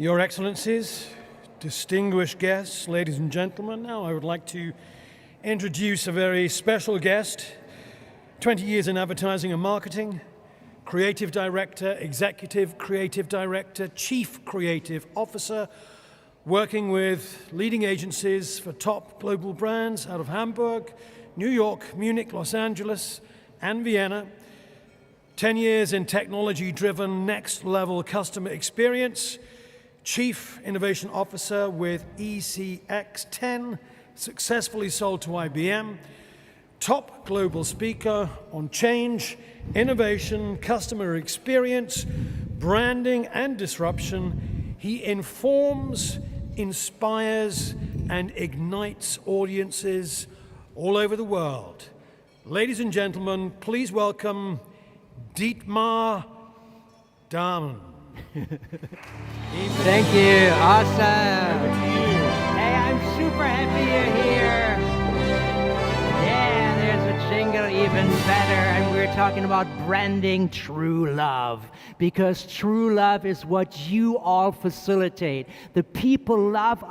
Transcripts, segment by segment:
Your Excellencies, distinguished guests, ladies and gentlemen, now I would like to introduce a very special guest, 20 years in advertising and marketing, creative director, executive creative director, chief creative officer, working with leading agencies for top global brands out of Hamburg, New York, Munich, Los Angeles, and Vienna. 10 years in technology-driven, next-level customer experience, Chief Innovation Officer with ECX10, successfully sold to IBM, top global speaker on change, innovation, customer experience, branding, and disruption. He informs, inspires, and ignites audiences all over the world. Ladies and gentlemen, please welcome Dietmar Dahmen. Thank you. Awesome. Hey, I'm super happy you're here. Yeah, there's a jingle even better. And we're talking about branding true love. Because true love is what you all facilitate. The people love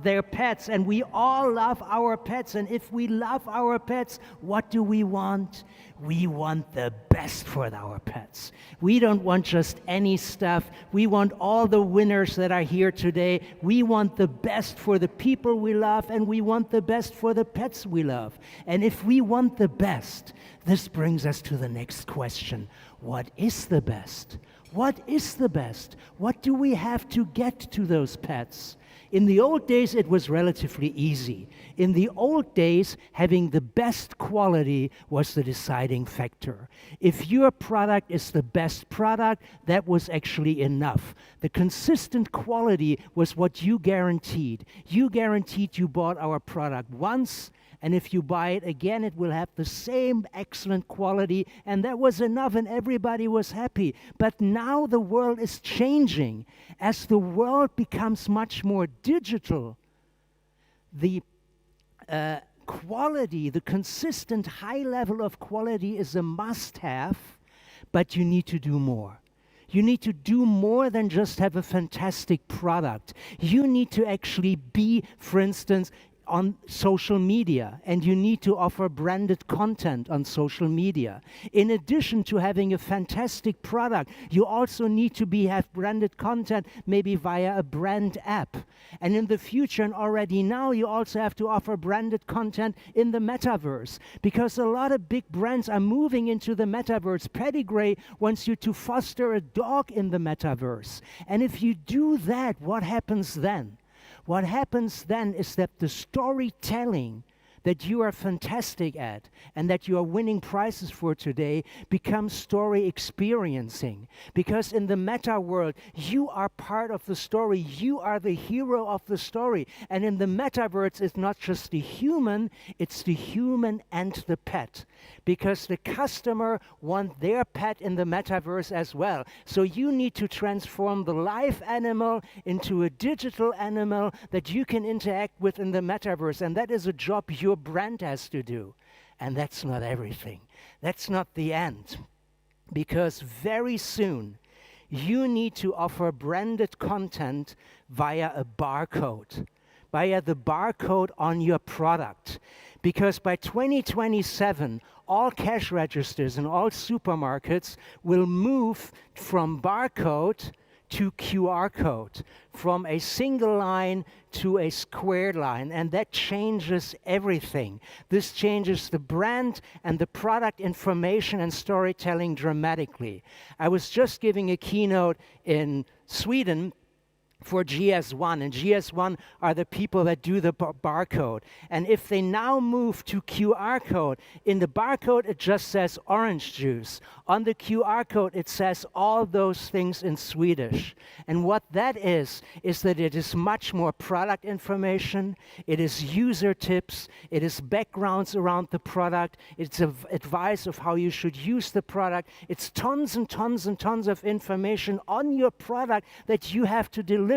their pets, and we all love our pets. And if we love our pets, what do we want? We want the best for our pets. We don't want just any stuff. We want all the winners that are here today. We want the best for the people we love, and we want the best for the pets we love. And if we want the best, this brings us to the next question. What is the best? What is the best? What do we have to get to those pets? In the old days, it was relatively easy. In the old days, having the best quality was the deciding factor. If your product is the best product, that was actually enough. The consistent quality was what you guaranteed. You guaranteed you bought our product once, and if you buy it again, it will have the same excellent quality, and that was enough, and everybody was happy. But now the world is changing. As the world becomes much more digital, the quality, the consistent high level of quality is a must-have, but you need to do more. You need to do more than just have a fantastic product. You need to actually be, for instance, on social media, and you need to offer branded content on social media. In addition to having a fantastic product, you also need to have branded content, maybe via a brand app. And in the future, and already now, you also have to offer branded content in the metaverse, because a lot of big brands are moving into the metaverse. Pedigree wants you to foster a dog in the metaverse. And if you do that, what happens then? What happens then is that the storytelling that you are fantastic at and that you are winning prizes for today becomes story experiencing. Because in the meta world, you are part of the story. You are the hero of the story. And in the metaverse, it's not just the human, it's the human and the pet. Because the customer wants their pet in the metaverse as well. So you need to transform the live animal into a digital animal that you can interact with in the metaverse. And that is a job your brand has to do. And that's not everything. That's not the end. Because very soon, you need to offer branded content via a barcode, via the barcode on your product. Because by 2027, all cash registers in all supermarkets will move from barcode to QR code, from a single line to a squared line, and that changes everything. This changes the brand and the product information and storytelling dramatically. I was just giving a keynote in Sweden for GS1, and GS1 are the people that do the barcode. And if they now move to QR code, in the barcode it just says orange juice. On the QR code it says all those things in Swedish. And what that is that it is much more product information, it is user tips, it is backgrounds around the product, it's advice of how you should use the product, it's tons and tons and tons of information on your product that you have to deliver.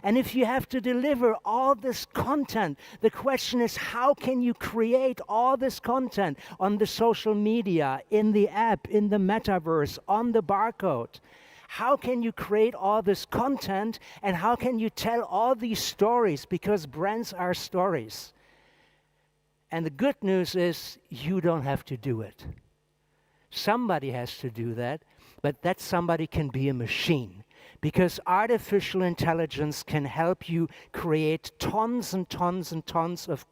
And if you have to deliver all this content, the question is, how can you create all this content on the social media, in the app, in the metaverse, on the barcode? How can you create all this content and how can you tell all these stories? Because brands are stories. And the good news is you don't have to do it. Somebody has to do that, but that somebody can be a machine. Because artificial intelligence can help you create tons and tons and tons of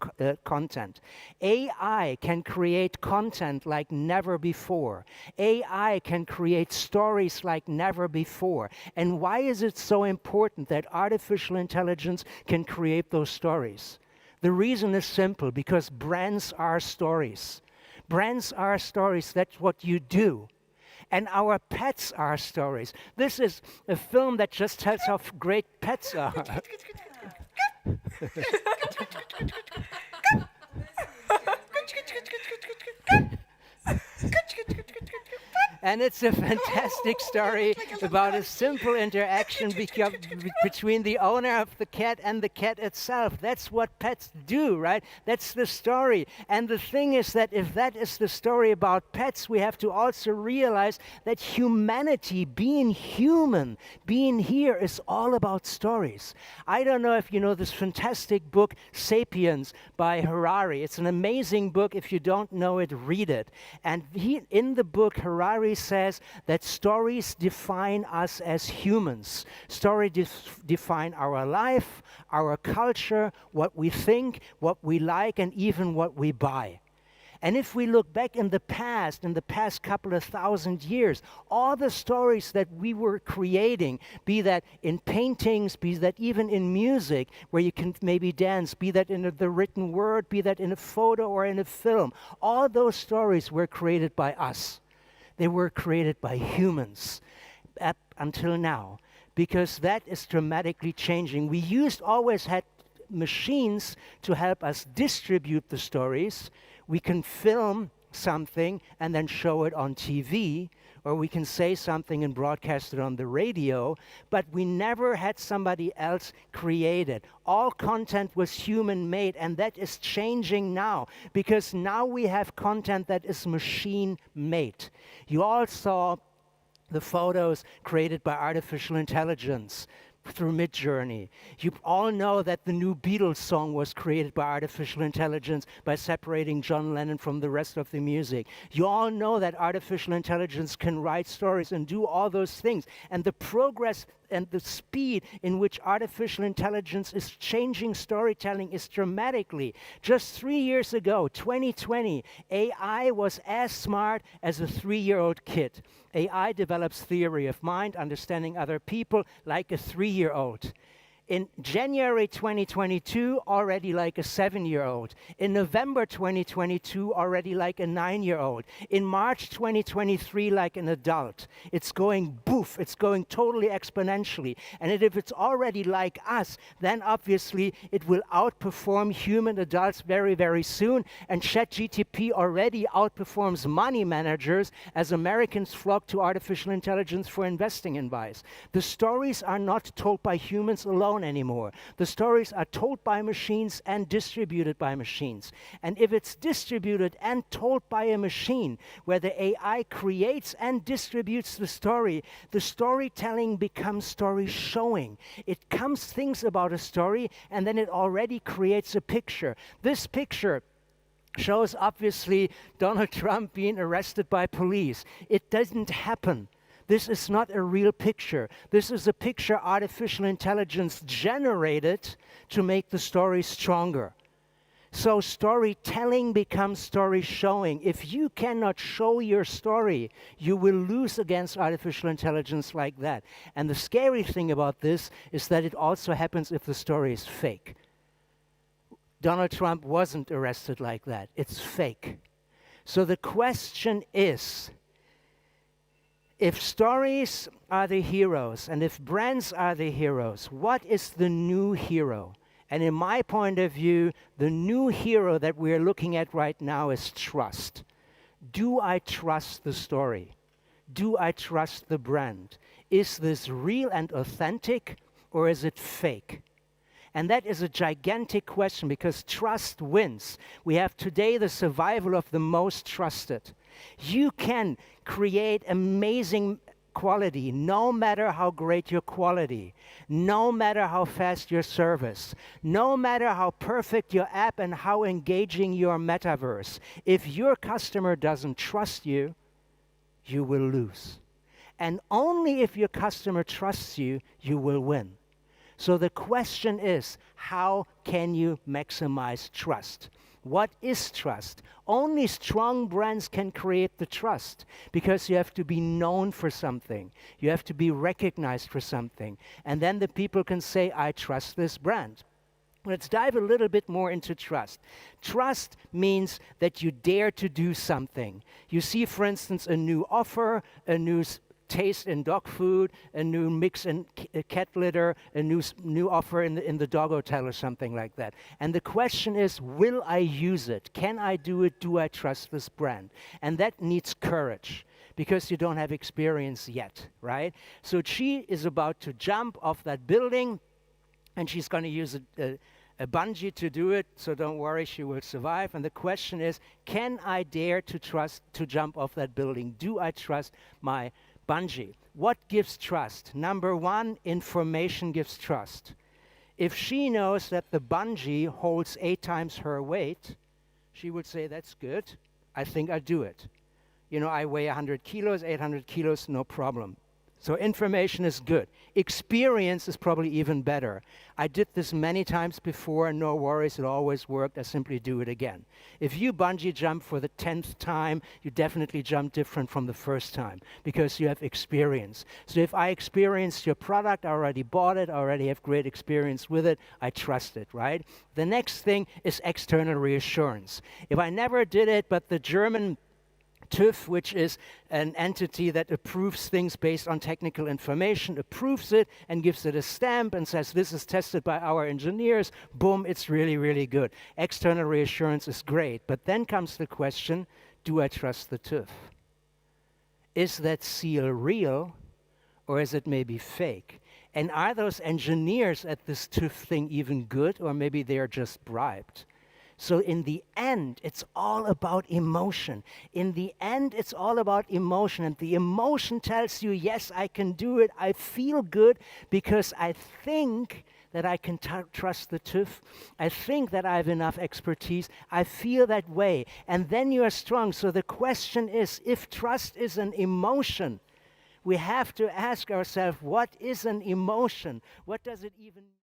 content. AI can create content like never before. AI can create stories like never before. And why is it so important that artificial intelligence can create those stories? The reason is simple, because brands are stories. Brands are stories, that's what you do. And our pets are stories. This is a film that just tells how great pets are. And it's a fantastic story about a simple interaction between the owner of the cat and the cat itself. That's what pets do, right? That's the story. And the thing is that if that is the story about pets, we have to also realize that humanity, being human, being here, is all about stories. I don't know if you know this fantastic book, Sapiens, by Harari. It's an amazing book. If you don't know it, read it. And in the book, Harari says that stories define us as humans. Stories define our life, our culture, what we think, what we like, and even what we buy. And if we look back in the past couple of thousand years, all the stories that we were creating, be that in paintings, be that even in music, where you can maybe dance, be that in the written word, be that in a photo or in a film, all those stories were created by us. They were created by humans up until now, because that is dramatically changing. We always had machines to help us distribute the stories. We can film something and then show it on TV, or we can say something and broadcast it on the radio, but we never had somebody else create it. All content was human-made, and that is changing now, because now we have content that is machine-made. You all saw the photos created by artificial intelligence through Midjourney. You all know that the new Beatles song was created by artificial intelligence by separating John Lennon from the rest of the music. You all know that artificial intelligence can write stories and do all those things. And the progress and the speed in which artificial intelligence is changing storytelling is dramatically. Just 3 years ago, 2020, AI was as smart as a 3-year-old kid. AI develops theory of mind, understanding other people like a 3-year-old. In January 2022, already like a 7-year-old. In November 2022, already like a 9-year-old. In March 2023, like an adult. It's going boof, it's going totally exponentially. And if it's already like us, then obviously it will outperform human adults very, very soon. And ChatGPT already outperforms money managers as Americans flock to artificial intelligence for investing advice. The stories are not told by humans alone anymore. The stories are told by machines and distributed by machines. And if it's distributed and told by a machine, where the AI creates and distributes the storytelling becomes story showing. It thinks about a story, and then it already creates a picture. This picture shows obviously Donald Trump being arrested by police. It doesn't happen. This is not a real picture. This is a picture artificial intelligence generated to make the story stronger. So storytelling becomes story showing. If you cannot show your story, you will lose against artificial intelligence like that. And the scary thing about this is that it also happens if the story is fake. Donald Trump wasn't arrested like that. It's fake. So the question is, if stories are the heroes, and if brands are the heroes, what is the new hero? And in my point of view, the new hero that we're looking at right now is trust. Do I trust the story? Do I trust the brand? Is this real and authentic, or is it fake? And that is a gigantic question, because trust wins. We have today the survival of the most trusted. You can create amazing quality, no matter how great your quality, no matter how fast your service, no matter how perfect your app and how engaging your metaverse, if your customer doesn't trust you, you will lose. And only if your customer trusts you, you will win. So the question is, how can you maximize trust? What is trust? Only strong brands can create the trust, because you have to be known for something. You have to be recognized for something. And then the people can say, I trust this brand. Let's dive a little bit more into trust. Trust means that you dare to do something. You see, for instance, a new offer, a new taste in dog food, a new mix in cat litter, a new offer in the dog hotel or something like that. And the question is, will I use it? Can I do it? Do I trust this brand? And that needs courage, because you don't have experience yet, right? So she is about to jump off that building, and she's going to use a bungee to do it, so don't worry, she will survive. And the question is, can I dare to jump off that building? Do I trust my bungee? What gives trust? Number one, information gives trust. If she knows that the bungee holds 8 times her weight, she would say, that's good, I think I'll do it. You know, I weigh 100 kilos, 800 kilos, no problem. So information is good. Experience is probably even better. I did this many times before, no worries, it always worked, I simply do it again. If you bungee jump for the 10th time, you definitely jump different from the first time, because you have experience. So if I experienced your product, I already bought it, I already have great experience with it, I trust it, right? The next thing is external reassurance. If I never did it, but the German TÜV, which is an entity that approves things based on technical information, approves it and gives it a stamp and says, this is tested by our engineers, boom, it's really, really good. External reassurance is great, but then comes the question, do I trust the TÜV? Is that seal real, or is it maybe fake? And are those engineers at this TÜV thing even good, or maybe they are just bribed? So in the end, it's all about emotion. In the end, it's all about emotion. And the emotion tells you, yes, I can do it. I feel good because I think that I can trust the TÜV. I think that I have enough expertise. I feel that way. And then you are strong. So the question is, if trust is an emotion, we have to ask ourselves, what is an emotion? What does it even mean?